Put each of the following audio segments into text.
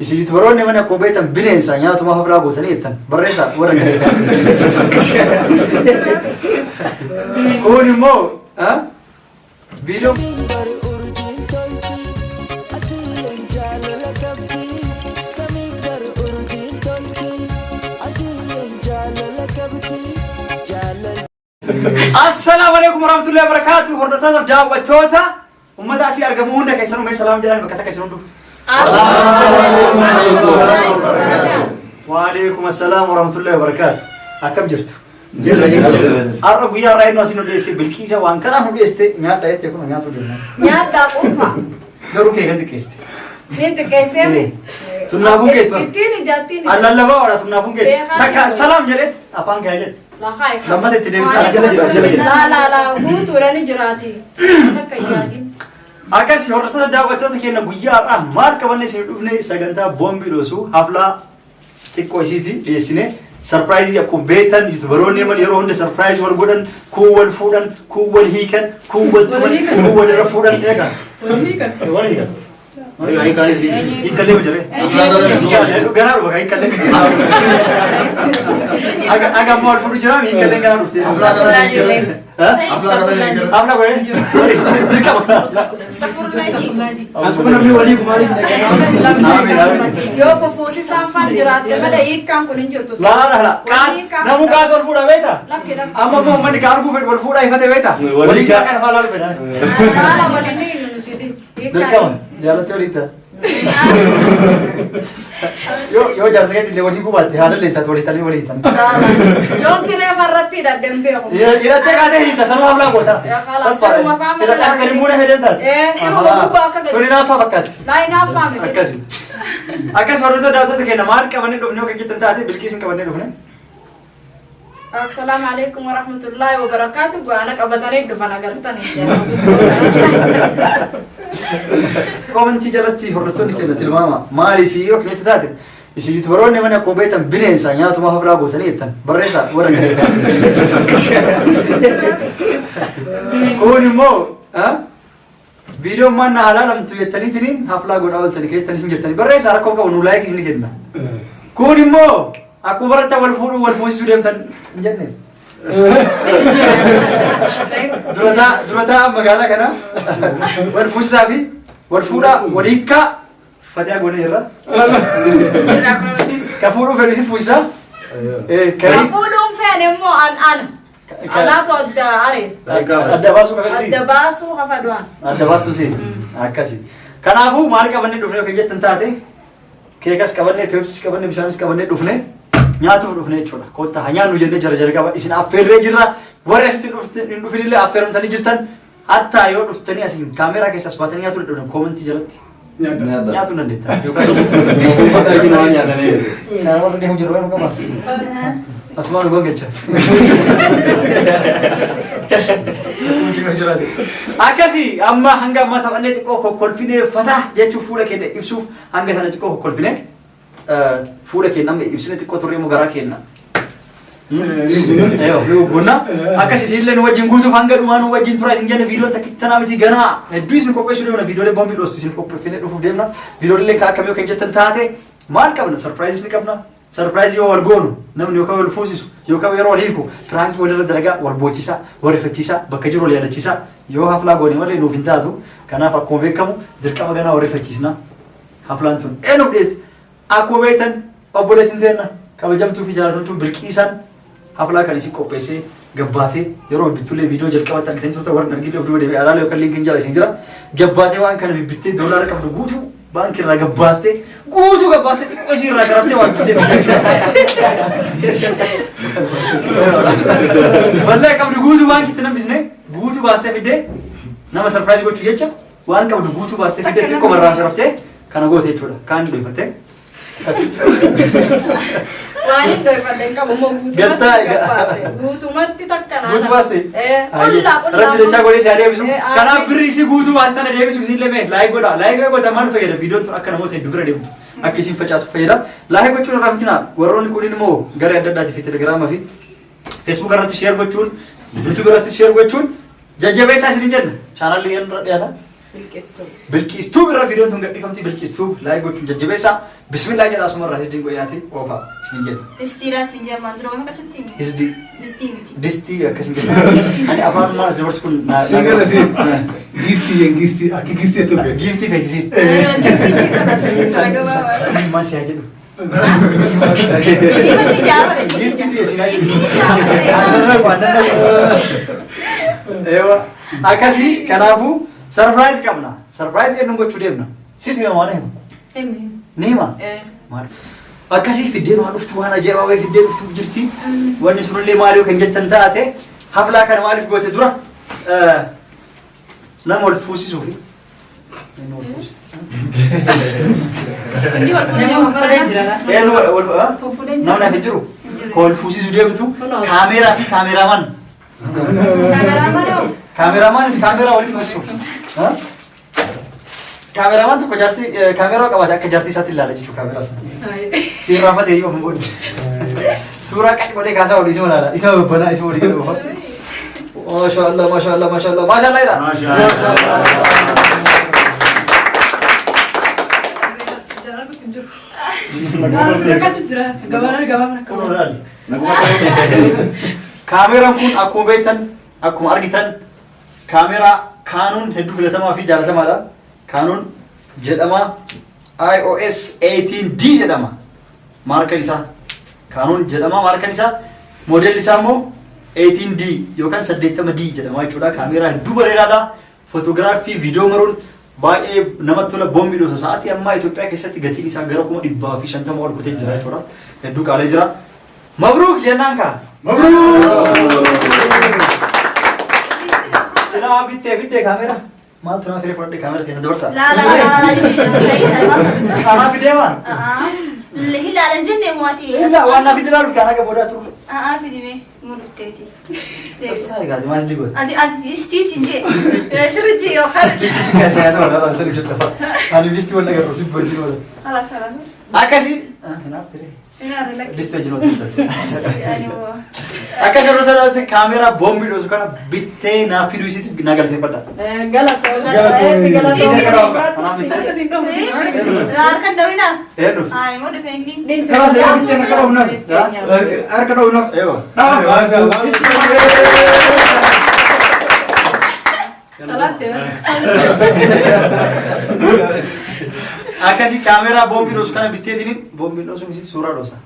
Isi YouTuberoonni mana kobeetan bineensa nyaatuma haflaa gootanii jettan barreessaa warra akkasitti. Kun immoo viidiyoo Assalamu alaikum warahmatullahi wabarakatuh. Hordoftoota daawwattoota ummata asii argamu hunda keessanuu mee salaam jedhaan bakka takka isin hundu. Assalamu alaikum warahmatullahi wabarakatuh. Wa alaikum assalam warahmatullahi wabarakatuh. Akkam jirtu? Arra guyyaa irraa inni asin odeesse bilkiisa waan kanaan odeesse nyaadha jettee kun nyaatu deemna. Nyaata qofa. Garuu kee kan xiqqeeste. Ni xiqqeessee. Tunnaafuu keetu. Ittiin ijaattiin. Allallabaa wala tunnaafuu keetu. Takka salaam jedhe afaan kee jedhe. Lammat itti deebisaa. La guutuudhaan jiraati. Takka ijaatiin. Akkas hordoftoota daawwattoota keenya guyyaa irraa maal qabanne isin dhufne sagantaa boombii dhoosuu haflaa xiqqoo isiiti dhiyeessine. Surprise akkuma beektan YouTuberoonni yeroo hunda surprise wal godhan kun wal fuudhan kun wal hiikan kun wal tuman kun wal irra fuudhan eegan. Wal hiikan. Ayo kali hiikallee bajare. Ganaa dhufa hiikallee. Aga maal fuudhu jira hiikallee ganaa dhufte. Afla gore. Aku namni wali kumari. Yo fofusi sanfan jiraate mada hiikan kun injirtu. La. Namu ka wal fuudha beeta. Amma mo mani ka argu wal fuudha ifate beeta. Wali ka kan fala beeta. La wali ni nusidis. Dirqama jaalatti walitta. Yo jaarsakeetti illee walii gubaatti haala leettaatti walittanii waliittan. Yo siree farratti hidhadden beeku. Hidhattee kaatee hiitta sanuma haflaa goota. Siruma faama. Hidhattee gadi muudee fedhan taate. Siruma gubbaa akka gadi. Tuni naaffaa fakkaatti. Laayi naaffaa miti. Akkasi. Akkas hordoftoota daawwattoota keenya maal qabannee dhufne yoo kan jettan taate bilkiisin qabannee dhufne. Assalamu alaikum warahmatullahi wabarakatuh. Gua qabatanii dhufan agartanii. Komentii jalatti hordoftoonni keenya tilmaama maaliif yoo kan taate isin YouTuberoonni mana kobeetan bineensa nyaatuma haflaa gootanii jettan barreessaa warra akkasitti. Kun immoo viidiyoo manna halaalamtu jettaniitiin haflaa godhaa ooltanii keessatti isin jirtanii barreessaa rakkoo qabu nu laayik isin kenna. Kun immoo akkuma baratta wal fuudhuu wal fuusisuu deemtan hin jenne. Durataa magaalaa kana wal fuusisaa fi wal fuudhaa wal hiikkaa fatiyaa goonee jirra. Ka fuudhuu fedhu isin fuusisaa. Ka fuudhuun feene immoo ana. Anaatu adda are. Adda baasuu qabeessi. Adda baasuu hafa du'an. Adda baastuu si. Akkasi. Kanaafuu maal qabannee dhufne yookiin jettan taate keekas qabannee peepsis qabannee bishaanis qabannee dhufne. Nyaatuuf dhufne jechuudha. Kottaa hanyaannu jennee jara qaba. Isin affeerree jirra. Warri asitti hin dhufinillee affeeramtanii jirtan. Hatta yoo dhuftanii asiin kaameeraa keessa as baatanii nyaatu danda'u koomentii jalatti. Nyaatu dandeetta. Warri deemu jiru waan qaba. Asmaan gongalcha. Akkasii amma hanga amma taphannee xiqqoo kokkolfinee fataa jechuuf fuula keenya ibsuuf hanga sana xiqqoo kokkolfinee fuula keenya amma ibsine xiqqoo turre immoo garaa keenya. Guna akkasii isinillee nu wajjin guutuuf hanga dhumaa nu wajjin tura isin jenne viidiyoo takkitanaa miti ganaa hedduu isin qopheessuu deemna viidiyoolee boombii dhoostu isin qopheessinee dhufuuf deemna viidiyoolee akkamii kan jettan taate maal qabna sarpiraayizii ni qabna. Surprise yoo wal goonu namni yookaan wal fuusisu yookaan yeroo wal hiiku piraanki walirra dalagaa wal boochisaa wal rifachiisaa bakka jiru wal yaadachiisaa yoo haflaa goone malee nuuf hin taatu kanaaf akkuma beekamu dirqama ganaa wal rifachiisna haflaan tun eenyuuf dhiyeesti akkuma beektan obboleettiin teenna kabajamtuu fi jaalatamtuun bilqiisaan haflaa kan isin qopheessee gabbaatee yeroo bibbitullee viidiyoo jalqabatti argitanii turte warra argitee of duuba deebi'ee alaalee yookaan liinkiin jala isin jira gabbaatee waan kana bibbittee doolaara qabdu guutuu banki irraa gabbaastee guutuu gabbaastee xiqqoo isii irraa sharaftee waan bittee wallee qabdu guutuu bankitti nambisne guutuu baastee fiddee nama sarpiraayiz gochuu jecha waan qabdu guutuu baastee fiddee xiqqoo irraa sharaftee kana goote jechuudha kaan dhoyfattee. Waan iddoo ifadde qabu moo guutumatti takka naa. Guutuu baaste. Rabbi dachaa godhee si adeemsisu. Kanaaf birri isii guutuu baaste tana deebisu isin lemee laayik godhaa. Laayik godhaa maal fayyada viidiyoon tun akka namoota hedduu bira deemtu. Akka isin facaatu fayyada. Laayik gochuun irraa fitinaa warroonni kunin immoo garee adda addaati fi telegiraamaa fi feesbuuk irratti sheer gochuun yuutuub irratti sheer gochuun jajjabeessaa isin jenna. Chaanaalli yeroo irra dhiyaata. Bilqiistuu irra viidiyoon tun gadhiifamti bilqiistuu laayik gochuun jajjabeessa bismillah jedhaa sumarraa hisdiin godhaati oofa isin jedha. Istiidhaa sin jedhaman dura waan akkasitti hime. Hisdii. Distii miti. Distii akkasin jedha. Ani afaan maal dabarsu kun naa. Singalati giftii akka giftii tufe. Giftii feesisi. Sanii maal siyaa jedhu. Giftii teessinaa jedhu. Eewa akkasii kanaafuu surprise qabna. Surprise eenyuun gochuu deemna. Situ yoo waan himu. Ni hima. Maal? Akkasii fiddeen waan dhuftu waan ajaa'ibaa wayii fiddeen dhuftu jirti. Wanni sunillee maaliif kan jettan taate haflaa kana maaliif goote dura nama wal fuusisuufi. Namni hafi jiru kan wal fuusisuu deemtu kaameeraa fi kaameeraamaan. Kameraman fi kamera waliif fuusu. Kameraman tokko jaartii kameraa qabaate akka jaartii isaatti ilaala jechuudha kameraa sana. Si raafatee yoo hin suuraa qaqqi godhee kaasaa olii isuma ilaala. Isuma babbanaa isuma olii gadi oofa. Maashaallah maashaallah maashaallah maashaallah jedha. Kameraan kun akkuma beektan akkuma argitan kameraa Canon hedduu filatamaa fi jaalatamaadha. Canon jedhama iOS 18D jedhama maarkan isaa. Canon jedhama maarkan isaa. Modeelli isaa immoo 18D yookaan 80D jedhama jechuudha. Kameraa hedduu bareedaadha. Fotoogiraafii viidiyoo maruun baay'ee namatti tola. Boombii dhosa sa'aatii ammaa Itoophiyaa keessatti gatiin isaa gara 150 ol kutee jira jechuudha. Hedduu qaalee jira. Mabruuk jennaan kaa. Sila bitte bitte kamera. Maal tu nama fire fudhadhe kamera teena dabarsa. La. Ana fide maa? Hilaalan jennee mo'atii. Isa waan na fide laaluuf kan akka boodaa turu. Fidime mul'atteeti. Gaati maas digoot. Ati distii si jee. Sirriitti yookaan. Distii si kaasa yaada wala rasa ni jedha fa. Ani distii wala garuu si bojii wala. Halas. Akkasi. Kanaaf tere. Ilaala. Distii wajjin wajjin. Akkasi yeroo ta'u kaamera boombii dhosu kana bittee naaf fiduu isitti na galateeffadha. Harka dawina. Eenyu. Immoo dhufeenyi. Karaa seera bittee na qabu naaf. Harka dhawu naaf. Eewa. Akkasi kaamera boombii dhosu kana bitteetiniin boombii dhosu misi suuraa dhosa.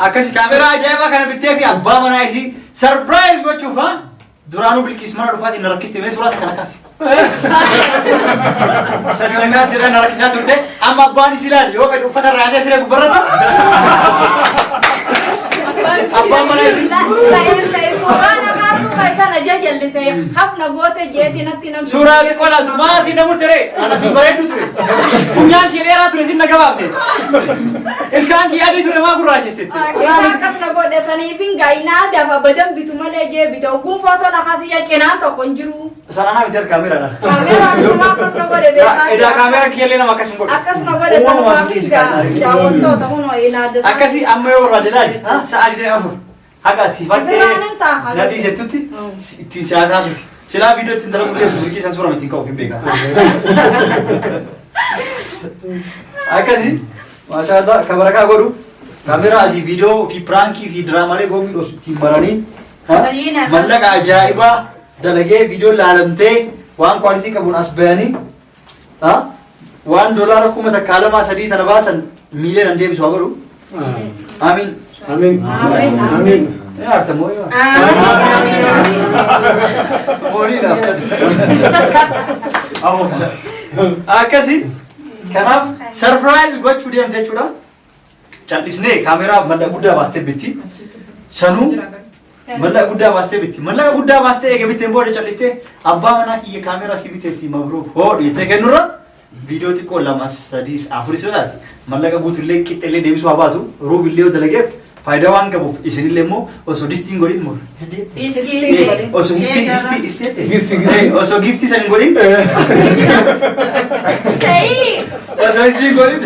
Akkasi kaamera ajaa'ibaa kana bittee fi abbaa manaa isii sarpiraayiz gochuuf duraanuu bilqiis mana dhufaatiin na rakkiste mee suuraa kana kaasi. Sadii kaasi irra na rakkisaa turte amma abbaan isii ilaali yoo fedhe uffata raasee siree gubbarrata. Abbaan manaa isii. Suuraa xiqqoodhaatu maasii na murtere ana si bareeddu ture. Funyaan kee dheeraa ture sin na gabaabse. Ilkaan kee adii ture maa gurraachisteetti. Akkas na godhe saniifin gaa'inaa dafa badan bitu malee jee bita oguun footoo lafasii cinaan tokko hin jiru. Sanana biti kaameraadha. Kaameraan suma akkas na godhe beekaa. Edaa kaamera kiyyallee nama akkas hin godhu. Akkas na godhe sanumaafin daawwantoota hunoo inaadda. Akkasii amma yoo barbaade laali sa'a 24 hagaati fadhee na dhiisettutti ittiin si'aa taasuuf. Silaa viidiyoo ittiin dalagu deemtu bilqiisan suuraa ittiin ka'uuf hin beekaa. Akkasii maashaallah kabarakaa godhu kaameraa asii viidiyoo fi piraankii fi diraamaalee boombii dhosu ittiin baranii mallaqa ajaa'ibaa dalagee viidiyoo laalamtee waan kwaalitii qabuun as bayanii waan doolaara 1,200 tana baasan miiliyoonaan deebisu haa godhu. Amiin. Amiin. Artamoo yoo. Moonii dhaaftan. Akkasii kanaaf sarpiraayiz gochuu deemte jechuudha. Callisnee kaameraa mallaqa guddaa baastee bitti. Sanuu mallaqa guddaa baastee bitti. Mallaqa guddaa baastee eega bitteen booda callistee abbaa manaa kiyya kaameraa si biteetti mabruuk hoodhu jettee kennurra viidiyoo xiqqoo 2, 3, 4 sodaati. Mallaqa guutuullee qixxeellee deebisuu haa baatu ruubillee yoo dalageef faayidaa waan qabuuf isinillee immoo osoo distiin godhin moo osoo osoo giftii san hin godhin osoo distiin godhin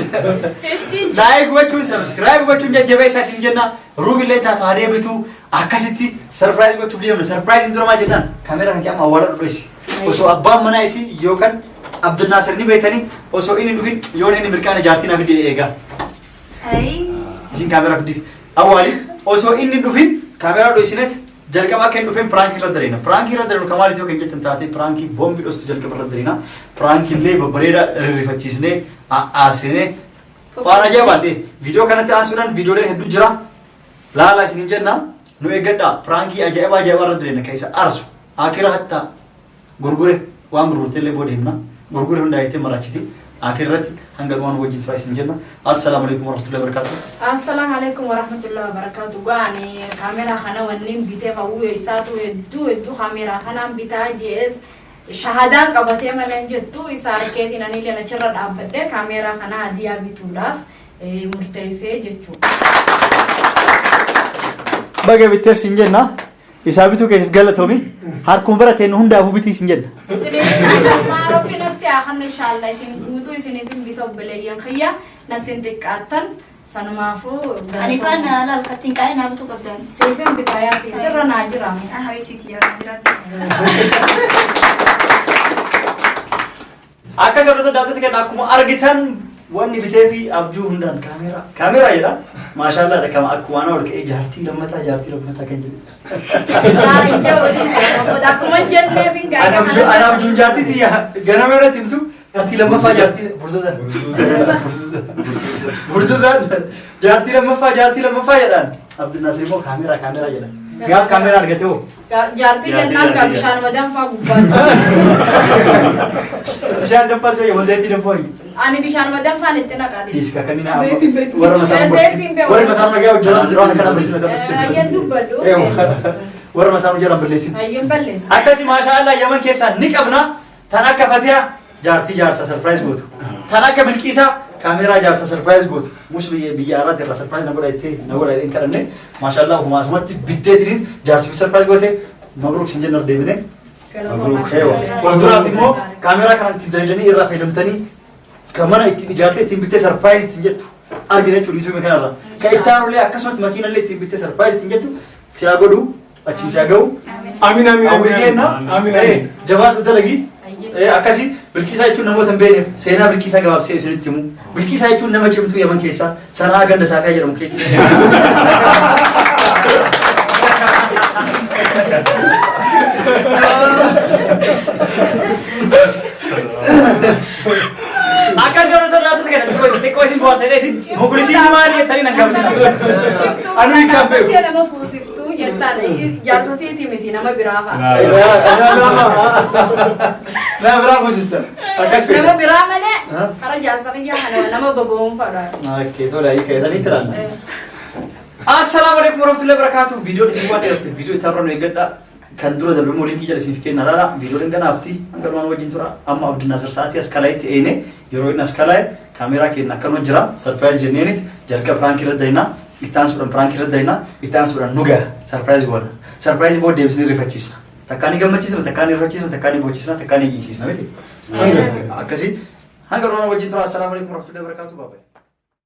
laayik gochuun sabskiraayib gochuun jajjabeessaa isin jenna ruubillee taatu haa deebitu akkasitti sarpiraayiz gochuuf deemna sarpiraayiziin dura maa jennaan kaameraa kan kee amma awwaala dhudhoisi osoo abbaan manaa isii yookaan Abdulnaasir ni beekanii osoo inni dhufin yoon inni mirqaana jaartii naaf fidee eegaa. Isin kaameraa fidii. Awwaali osoo inni dhufin kaameraa dho'isinet jalqaba akka hin dhufin piraanki irra dareena. Piraanki irra dareenu kamaaliif yoo kan jettan taate piraanki boombii dhostu jalqaba irra dareena. Piraanki illee babbareeda rirrifachiisnee aasinee waan ajaa'ibaate viidiyoo kanatti aansuudhaan viidiyooleen hedduu jira. Laalaa isin jenna nu eeggadhaa pirankii ajaa'ibaa irra dareena keessa arsu akira hatta gurgure waan gurgurteellee booda himna gurgure hundaa itti marachiti akirratti hanga waan wajjin turaa isin jenna. Assalaamu alaykum warahmatullahi wabarakatuh. Assalamu alaikum warahmatullahi wabarakatuh. Gaani kamera kana wannin bitee fawwee isaatu hedduu kamera kanaan bitaa jees shahadaan qabatee malee jettu isaa keetiin ani jala chirra dhaabbadde kamera kana hadiyaa bituudhaaf murteessee jechuudha. Baga bitteef sin jenna isaa bituu keetiif galatoomi harkuun barateen hundaafuu bitii sin jenna. Rabbi natti akan inshallah isin guutuu isiniifin bita obboleeyyan kiyya natti hin xiqqaattan sanumaafuu Ani kan laal kattiin qaa'ee naa bituu qabdan. seefin bitayaa fi sirra naa jira. Hayiitiiti yaa jiran. Akka soorata daawwattoota kenna akkuma argitan wanni bitee fi abjuu hundaan kaameraa jedha. Maashaallah kama akkuma ana ol ka'ee jaartii lammataa kan jedhu. Akkuma jennee fi Ana abjuun jaartii ganama irratti himtu jaartii lammaffaa jaartii jaartii lammaffaa jedhaan Abdulnaasir immoo kaameraa jedhan. Gaaf kaameraa argate hoo? jaartii jennaan gaa bishaan madanfaa gubbaadha. Bishaan danfaa soo yoo zayitii danfaa Ani bishaan madanfaan itti naqaadhe. iska kanina warra masaan nagaa hojjetan jiraan kana bersina qabsiiste. Ayyan dubbadhu. Warra masaan hojjetan balleessin. Ayyan balleessu. Akkasi maashaallah Yaman keessaa ni qabna. Tan akka Fatiyaa jaartii jaarsa surprise gootu. Tan akka Bilqiisaa kaameraa jaarsa surprise gootu. Mush biyya araati irraa surprise na godha itti na godha hin kadhanne. Maashaallah humaasumatti bitteetiin jaarsi surprise goote mabruuk sin jennar deebine. Walduraaf immoo kaameraa kanaan itti dalaganii irraa fayyadamtanii kamana ittiin ijaartee ittiin bittee surprise ittiin jettu argina jechuudha YouTube kanarra. Kan itti aanullee akkasumatti makiinallee ittiin bittee surprise ittiin jettu siyaa godhu achi siyaa gahu. Amiin. Jabaadhu dalagii. Akkasii Bilqiisaa jechuun namoota hin beekneef seenaa Bilqiisaa gabaabsee isinitti himu. Bilqiisaa jechuun nama cimtuu Yaman keessaa sanaa ganda saafaa jedhamu keessa. Akkasii warra tornaatota kana xiqqoo isin bohaarsaadheeti mobilisiin maali jettanii nan gaafatan. Anu hiikaan beeku. Nama fuusiftuu jettaan jaarsa siitii miti nama biraa fa'a. Nama biraa fuusista. Nama biraa malee hara jaarsa biyyaa nama boboonfadha. Tola hiika isanii tiraan. Assalaamu alaykum warahmatullahi wabarakatuh. Viidiyoon isin waan dheerate viidiyoo itti har'aan eeggadha. Kan dura darbe immoo linkii jala isiniif kenna laala. Viidiyoon ganaafti hanga dhumaan wajjin tura. Amma Abdulnaasir sa'aatii as kalaayitti eene yeroo inni as kalaaye kaameraa kenna akkanuma jira. Sarpiraayiz jenneenitti jalqaba piraanki irra darinaa. Itti aansuudhaan piraanki irra darinaa. Itti aansuudhaan nu gaha. Sarpiraayiz goona. Sarpiraayiz booda deebisnee rifachiisna. Takkaan ni gammachiisna, takkaan ni rifachiisna, takkaan ni boochisna, takkaan ni hiisiisna miti. Akkasii hanga dhumaan wajjin tura. Assalaamu alaykum warahmatullahi wabarakatuh.